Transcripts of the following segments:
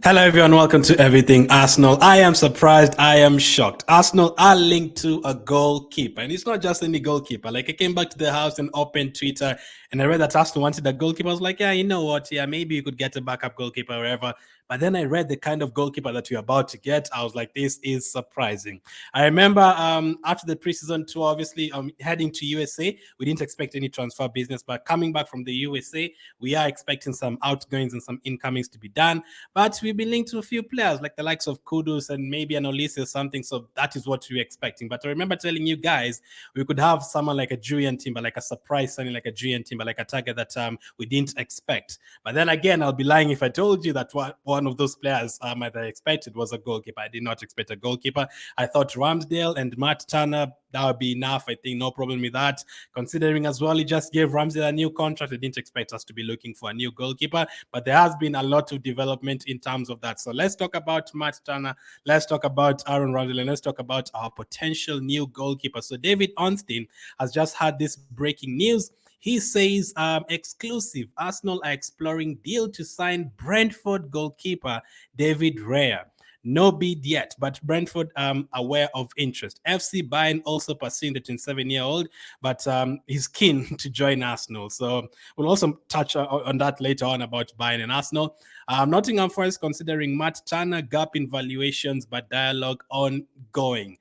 Hello, everyone. Welcome to Everything Arsenal. I am surprised. I am shocked. Arsenal are linked to a goalkeeper, and it's not just any goalkeeper. Like, I came back to the house and opened Twitter, and I read that Arsenal wanted a goalkeeper. I was like, yeah, you know what? Yeah, maybe you could get a backup goalkeeper or whatever. But then I read the kind of goalkeeper that you're about to get. I was like, this is surprising. I remember after the preseason tour, obviously heading to USA, we didn't expect any transfer business, but coming back from the USA, we are expecting some outgoings and some incomings to be done. But we've been linked to a few players like the likes of Kudus and maybe an Olise or something. So that is what we're expecting. But I remember telling you guys we could have someone like a Julian Timber, like a surprise signing, like a Julian Timber, like a target that we didn't expect. But then again, I'll be lying if I told you that one of those players that I expected was a goalkeeper. I did not expect a goalkeeper. I thought Ramsdale and Matt Turner, that would be enough. I think no problem with that. Considering as well, he just gave Ramsdale a new contract. I didn't expect us to be looking for a new goalkeeper, but there has been a lot of development in terms of that. So let's talk about Matt Turner. Let's talk about Aaron Ramsdale, and let's talk about our potential new goalkeeper. So David Ornstein has just had this breaking news. He says, exclusive, Arsenal are exploring deal to sign Brentford goalkeeper David Raya. No bid yet, but Brentford aware of interest. FC Bayern also pursuing the 27-year-old, but he's keen to join Arsenal. So we'll also touch on that later on about Bayern and Arsenal. Nottingham Forest considering Matt Turner, gap in valuations, but dialogue ongoing.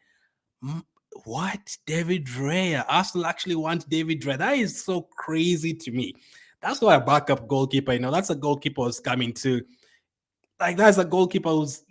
What? David Raya? Arsenal actually want David Raya? That is so crazy to me. That's not a backup goalkeeper. That's a goalkeeper who's coming to. Like, that's a goalkeeper who was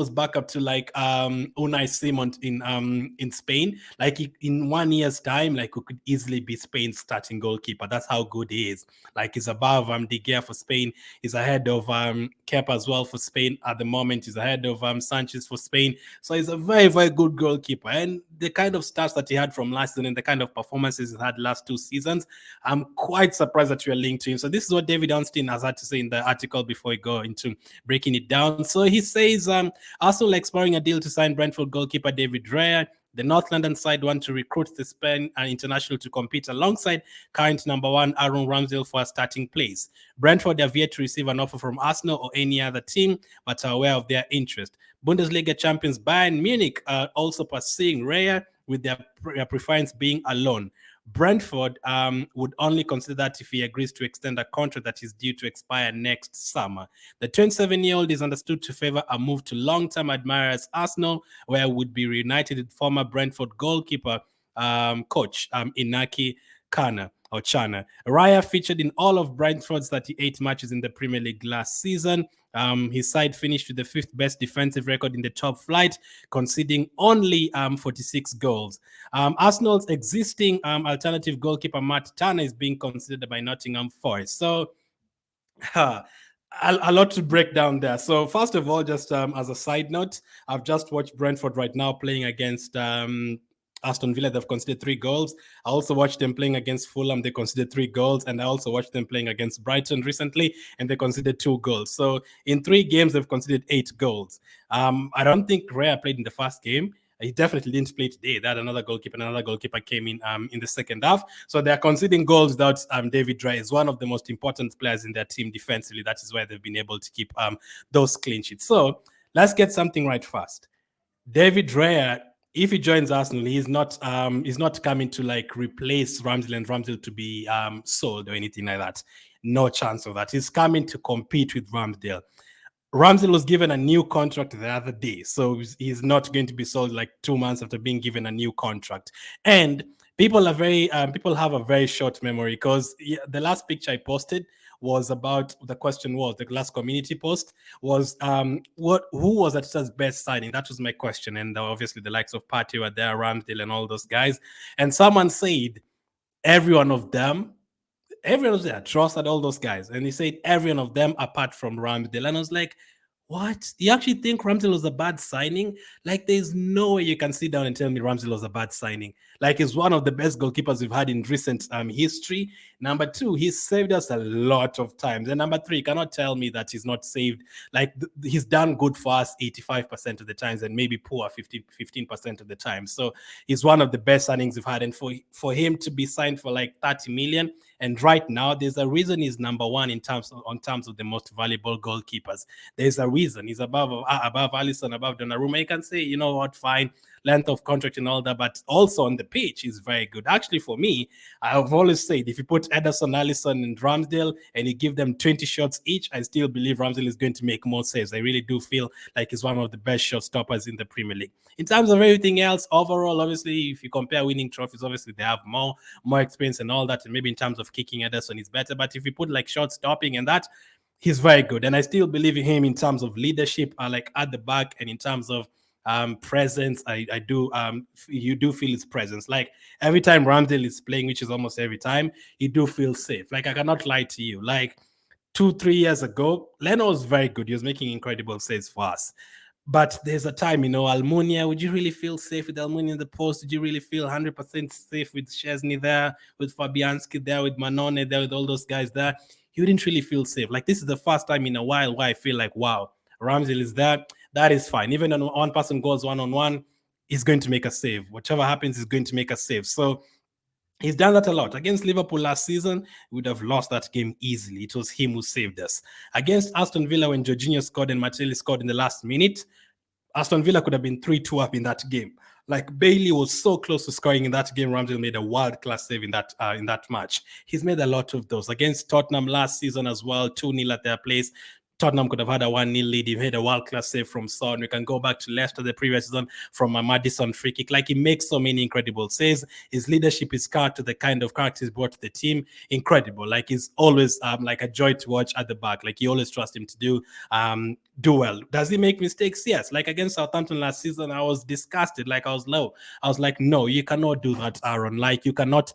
backup to like Unai Simon in Spain. Like, in 1 year's time, like, who could easily be Spain's starting goalkeeper. That's how good he is. Like, he's above De Gea for Spain. He's ahead of Kepa as well for Spain at the moment. He's ahead of Sanchez for Spain. So he's a very, very good goalkeeper. And the kind of stats that he had from last season and the kind of performances he had last 2 seasons, I'm quite surprised that we are linked to him. So this is what David Ornstein has had to say in the article before we go into breaking it down. So he says Arsenal exploring a deal to sign Brentford goalkeeper David Raya. The North London side want to recruit the Spain international to compete alongside current number 1 Aaron Ramsdale for a starting place. Brentford have yet to receive an offer from Arsenal or any other team, but are aware of their interest. Bundesliga champions Bayern Munich are also pursuing Raya, with their preference being a loan. Brentford would only consider that if he agrees to extend a contract that is due to expire next summer. The 27-year-old is understood to favor a move to long-term admirers Arsenal, where would be reunited with former Brentford goalkeeper coach Inaki Chana. Raya featured in all of Brentford's 38 matches in the Premier League last season. His side finished with the 5th best defensive record in the top flight, conceding only 46 goals. Arsenal's existing alternative goalkeeper Matt Turner is being considered by Nottingham Forest. So a lot to break down there. So first of all, just as a side note, I've just watched Brentford right now playing against Aston Villa. They've conceded 3 goals. I also watched them playing against Fulham. They conceded 3 goals. And I also watched them playing against Brighton recently, and they conceded 2 goals. So in 3 games, they've conceded 8 goals. I don't think Raya played in the first game. He definitely didn't play today. They had another goalkeeper came in the second half. So they're conceding goals without David Raya. Is one of the most important players in their team defensively. That is why they've been able to keep those clean sheets. So let's get something right first. David Raya, if he joins Arsenal, he's not coming to like replace Ramsdale and Ramsdale to be sold or anything like that. No chance of that. He's coming to compete with Ramsdale. Ramsdale was given a new contract the other day, so he's not going to be sold like 2 months after being given a new contract. And people have a very short memory, because the last picture I posted was about the last community post was who was Arteta's best signing? That was my question. And obviously the likes of Partey were there, Ramsdale and all those guys. And someone said every one of them, everyone was there, trusted all those guys. And he said every one of them apart from Ramsdale. And I was like, what? You actually think Ramsdale was a bad signing? Like, there's no way you can sit down and tell me Ramsdale was a bad signing. Like, he's one of the best goalkeepers we've had in recent history. Number two, he's saved us a lot of times. And number three, you cannot tell me that he's not saved. Like he's done good for us 85% of the times and maybe poor 15% of the time. So he's one of the best signings we've had. And for him to be signed for like 30 million, and right now there's a reason he's number one in terms of the most valuable goalkeepers. There's a reason he's above Alisson, above Donnarumma. You can say, you know what, fine, length of contract and all that, but also on the pitch he's very good. Actually, for me, I've always said if you put Ederson, Alisson, and Ramsdale and you give them 20 shots each, I still believe Ramsdale is going to make more saves. I really do feel like he's one of the best shot stoppers in the Premier League. In terms of everything else, overall, obviously, if you compare winning trophies, obviously they have more experience and all that, and maybe in terms of kicking, Ederson is better. But if you put like shot stopping and that, he's very good. And I still believe in him in terms of leadership, like at the back, and in terms of presence. I do you do feel his presence. Like every time Ramsdale is playing, which is almost every time, you do feel safe. Like I cannot lie to you. Like 2-3 years ago, Leno was very good. He was making incredible saves for us. But there's a time, Almunia, would you really feel safe with Almunia in the post? Did you really feel 100% safe with Szczesny there, with Fabianski there, with Manone there, with all those guys there? You didn't really feel safe. Like this is the first time in a while where I feel like, wow, Ramsdale is there. That is fine. Even when one person goes one-on-one, he's going to make a save. Whatever happens, he's going to make a save. So he's done that a lot. Against Liverpool last season, we would have lost that game easily. It was him who saved us. Against Aston Villa, when Jorginho scored and Martinelli scored in the last minute, Aston Villa could have been 3-2 up in that game. Like Bailey was so close to scoring in that game. Ramsdale made a world-class save in that match. He's made a lot of those. Against Tottenham last season as well, 2-0 at their place. Tottenham could have had a 1-0 lead. He made a world-class save from Son. We can go back to Leicester the previous season from a Maddison free kick. Like he makes so many incredible saves. His leadership is cut to the kind of character he's brought to the team. Incredible. Like he's always like a joy to watch at the back. Like you always trust him to do well. Does he make mistakes? Yes. Like against Southampton last season, I was disgusted. Like I was low. I was like, no, you cannot do that, Aaron. Like you cannot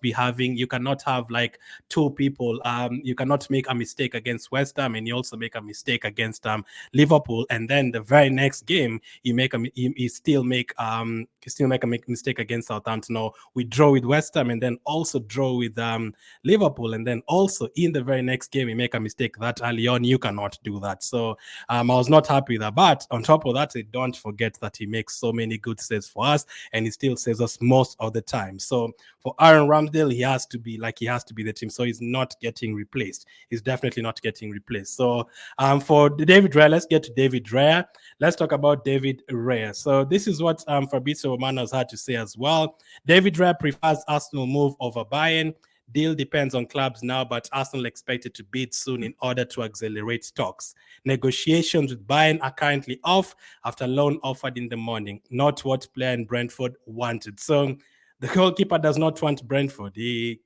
have like two people. You cannot make a mistake against West Ham and you also make a mistake against Liverpool, and then the very next game you still make a mistake against Southampton, or we draw with West Ham and then also draw with Liverpool, and then also in the very next game you make a mistake that early on. You cannot do that. So I was not happy with that. But on top of that, don't forget that he makes so many good saves for us, and he still saves us most of the time. So for Aaron Ramsdale, he has to be the team. So he's not getting replaced. He's definitely not getting replaced. So for David Raya, let's get to David Raya. Let's talk about David Raya. So this is what Fabrizio Romano has had to say as well. David Raya prefers Arsenal move over Bayern. Deal depends on clubs now, but Arsenal expected to bid soon in order to accelerate talks. Negotiations with Bayern are currently off after loan offered in the morning, not what player in Brentford wanted. So the goalkeeper does not want Brentford. He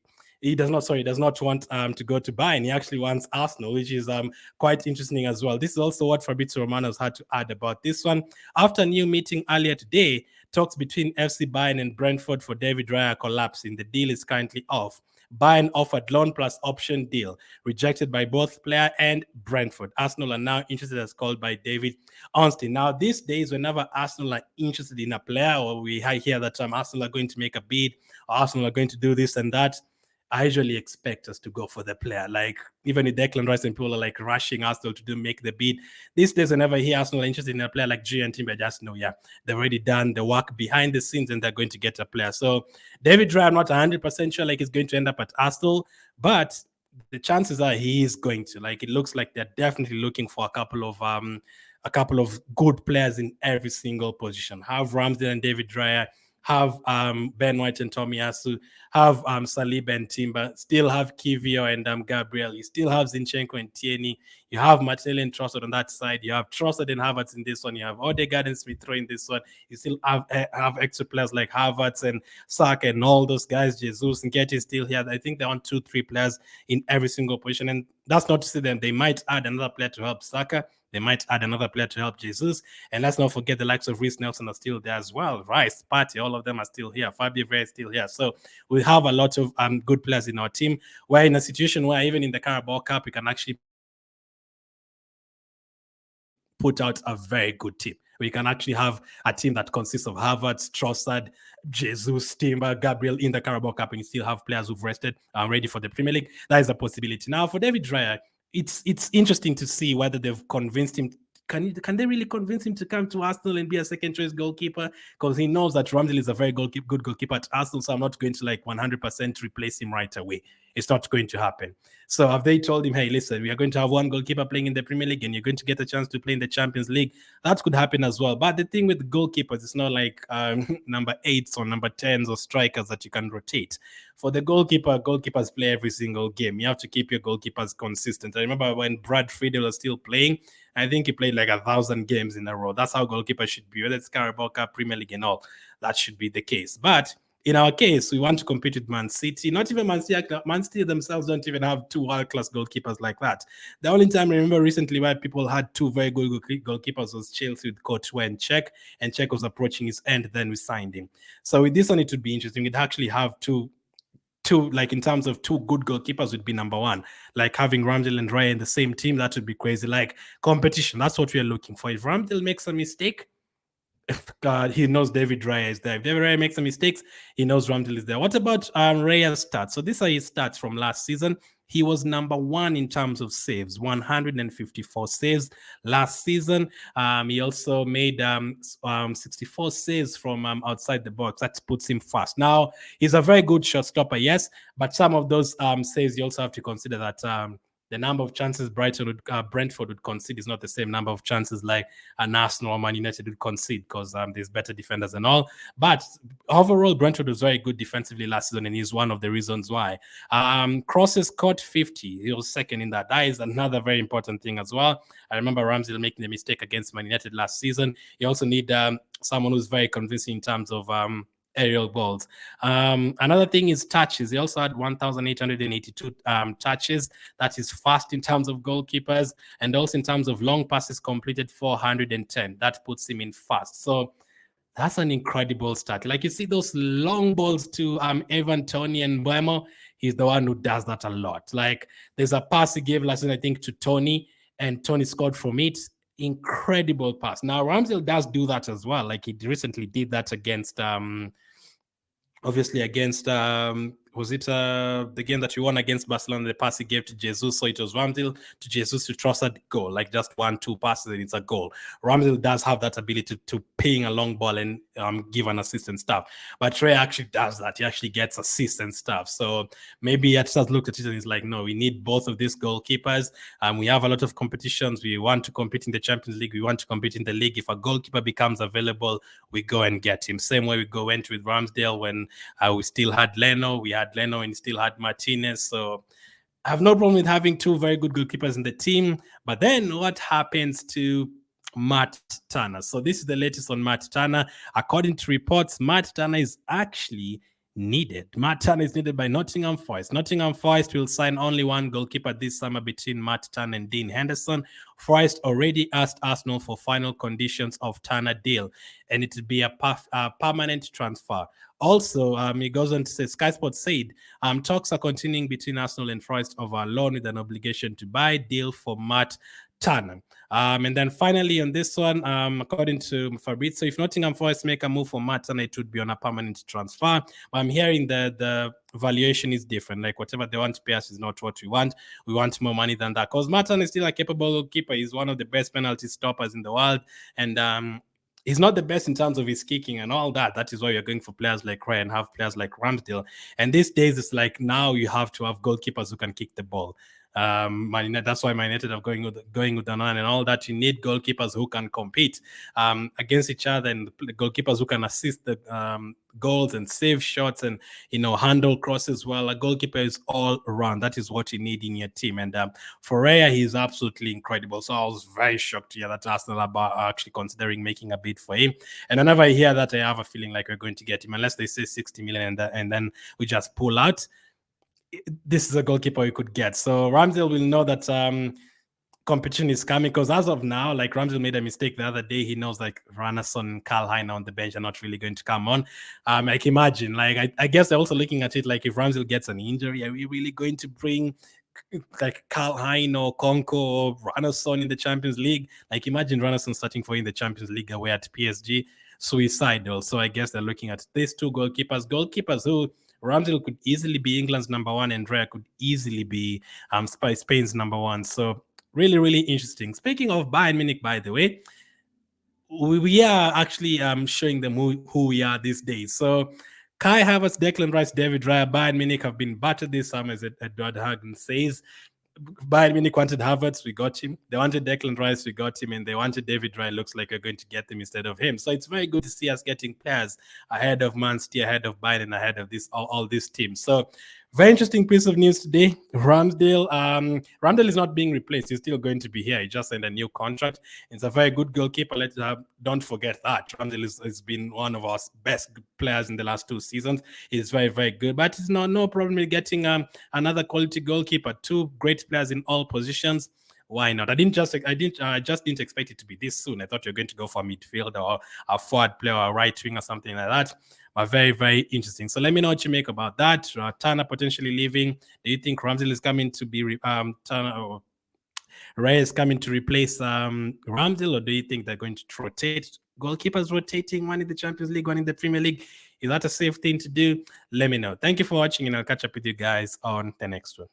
does not want to go to Bayern. He actually wants Arsenal, which is quite interesting as well. This is also what Fabrizio Romano has had to add about this one. After a new meeting earlier today, talks between FC Bayern and Brentford for David Raya collapsing. The deal is currently off. Bayern offered loan plus option deal, rejected by both player and Brentford. Arsenal are now interested, as called by David Ornstein. Now, these days, whenever Arsenal are interested in a player, or we hear that Arsenal are going to make a bid, or Arsenal are going to do this and that, I usually expect us to go for the player. Like even with Declan Rice and people are like rushing Arsenal to make the bid. These days, whenever I hear Arsenal are interested in a player like G and Timber, I just know, yeah, they've already done the work behind the scenes and they're going to get a player. So David Raya, I'm not 100% sure like he's going to end up at Arsenal, but the chances are he is going to. Like it looks like they're definitely looking for a couple of good players in every single position. Have Ramsdale and David Raya, have Ben White and Tomiyasu, have Saliba and Timber, still have Kivio and Gabriel, you still have Zinchenko and Tierney, you have Martinelli and Trossard on that side, you have Trossard and Havertz in this one, you have Odegaard and Smith-Rowe in this one, you still have extra players like Havertz and Saka and all those guys, Jesus and Nketiah is still here. I think they're on 2-3 players in every single position, and that's not to say that they might add another player to help Saka. They might add another player to help Jesus. And let's not forget the likes of Reece Nelson are still there as well. Rice, Partey, all of them are still here. Fabio Vieira is still here. So we have a lot of good players in our team. We're in a situation where even in the Carabao Cup, we can actually put out a very good team. We can actually have a team that consists of Havertz, Trossard, Jesus, Timber, Gabriel in the Carabao Cup, and you still have players who've rested and ready for the Premier League. That is a possibility. Now, for David Raya, it's interesting to see whether they've convinced him. Can they really convince him to come to Arsenal and be a second choice goalkeeper? Because he knows that Ramsdale is a very good goalkeeper at Arsenal, so I'm not going to 100% replace him right away. It's not going to happen. So have they told him, hey, listen, we are going to have one goalkeeper playing in the Premier League and you're going to get a chance to play in the Champions League? That could happen as well. But the thing with goalkeepers, it's not like number 8s or number 10s or strikers that you can rotate. For the goalkeepers play every single game. You have to keep your goalkeepers consistent. I remember when Brad Friedel was still playing, I think he played 1,000 games in a row. That's how goalkeepers should be, whether it's Carabao Cup, Premier League and all. That should be the case. But in our case, we want to compete with Man City. Not even Man City. Man City themselves don't even have two world-class goalkeepers like that. The only time I remember recently where people had two very good goalkeepers was Chelsea with Courtois and Cech was approaching his end, then we signed him. So with this one, it would be interesting. We'd actually have two, in terms of two good goalkeepers would be number one. Having Ramsdale and Raya in the same team, that would be crazy. Competition, that's what we are looking for. If Ramsdale makes a mistake, God, he knows David Raya is there. If David Raya makes some mistakes, he knows Ramsdale is there. What about Raya's stats? So these are his stats from last season. He was number one in terms of saves, 154 saves last season. He also made 64 saves from outside the box. That puts him first. Now, he's a very good shot stopper, yes, but some of those saves, you also have to consider that the number of chances Brentford would concede is not the same number of chances like an Arsenal or Man United would concede, because there's better defenders and all. But overall, Brentford was very good defensively last season, and he's one of the reasons why. Crosses caught 50. He was second in that. That is another very important thing as well. I remember Ramsdale making a mistake against Man United last season. You also need someone who's very convincing in terms of aerial balls. Another thing is touches. He also had 1,882 touches. That is fast in terms of goalkeepers, and also in terms of long passes completed, 410. That puts him in fast. So that's an incredible stat. You see those long balls to Evan, Tony, and Buemo. He's the one who does that a lot. There's a pass he gave last night, I think, to Tony, and Tony scored from it. Incredible pass. Now, Ramsdale does do that as well. He recently did that against obviously against was it the game that we won against Barcelona, the pass he gave to Jesus? So it was Ramsdale to Jesus to Trossard, goal, just 1-2 passes and it's a goal. Ramsdale does have that ability to ping a long ball and give an assist and stuff. But Trey actually does that. He actually gets assists and stuff. So maybe Arteta looked at it and he's like, no, we need both of these goalkeepers. We have a lot of competitions. We want to compete in the Champions League. We want to compete in the league. If a goalkeeper becomes available, we went with Ramsdale when we still had Leno. We had Leno and still had Martinez. So I have no problem with having two very good goalkeepers in the team. But then what happens to Matt Turner? So this is the latest on Matt Turner. According to reports, Matt Turner is actually needed. Matt Turner is needed by Nottingham Forest. Nottingham Forest will sign only one goalkeeper this summer between Matt Turner and Dean Henderson. Forest already asked Arsenal for final conditions of Turner deal, and it would be a permanent transfer. Also, he goes on to say, Sky Sports said, talks are continuing between Arsenal and Forest over a loan with an obligation to buy deal for Matt Turner. And then finally on this one, according to Fabrizio, if Nottingham Forest make a move for Matt Turner, it would be on a permanent transfer. I'm hearing the valuation is different. Whatever they want to pay us is not what we want. We want more money than that. Because Matt Turner is still a capable goalkeeper. He's one of the best penalty stoppers in the world. And he's not the best in terms of his kicking and all that. That is why you're going for players like Raya and have players like Ramsdale. And these days, it's now you have to have goalkeepers who can kick the ball. That's why Man United are going with the nine and all that. You need goalkeepers who can compete against each other, and goalkeepers who can assist the goals and save shots and handle crosses well. A goalkeeper is all around. That is what you need in your team. And for Raya, he's absolutely incredible. So I was very shocked to hear that Arsenal are actually considering making a bid for him. And whenever I hear that, I have a feeling like we're going to get him, unless they say 60 million and then we just pull out. This is a goalkeeper we could get. So Ramsdale will know that competition is coming, because as of now, Ramsdale made a mistake the other day. He knows Ranasson and Karl Heiner on the bench are not really going to come on. Imagine, I guess they're also looking at it if Ramsdale gets an injury, are we really going to bring like Karl Hein or Konko or Ranasson in the Champions League. Like imagine Ranasson starting for in the Champions League away at PSG. Suicidal. So I guess they're looking at these two goalkeepers who Ramsdale could easily be England's number one and Raya could easily be Spain's number one. So really, really interesting. Speaking of Bayern Munich, by the way, we are actually showing them who we are these days. So Kai Havertz, Declan Rice, David Raya, Bayern Munich have been battered this summer, as Edward Hagen says. Bayern Munich wanted Havertz, we got him. They wanted Declan Rice, we got him. And they wanted David Raya. Looks like we're going to get them instead of him. So it's very good to see us getting players ahead of Man City, ahead of Bayern, and ahead of all these teams. So very interesting piece of news today. Ramsdale is not being replaced. He's still going to be here. He just signed a new contract. It's a very good goalkeeper. Don't forget that. Ramsdale has been one of our best players in the last 2 seasons. He's very, very good. But it's no problem with getting another quality goalkeeper. 2 great players in all positions. Why not? I just didn't expect it to be this soon. I thought you were going to go for a midfield or a forward player or a right wing or something like that. But very, very interesting. So let me know what you make about that. Turner potentially leaving. Do you think Ramsdale is coming to be Raya is coming to replace Ramsdale, or do you think they're going to rotate? Goalkeepers rotating, one in the Champions League, one in the Premier League. Is that a safe thing to do? Let me know. Thank you for watching, and I'll catch up with you guys on the next one.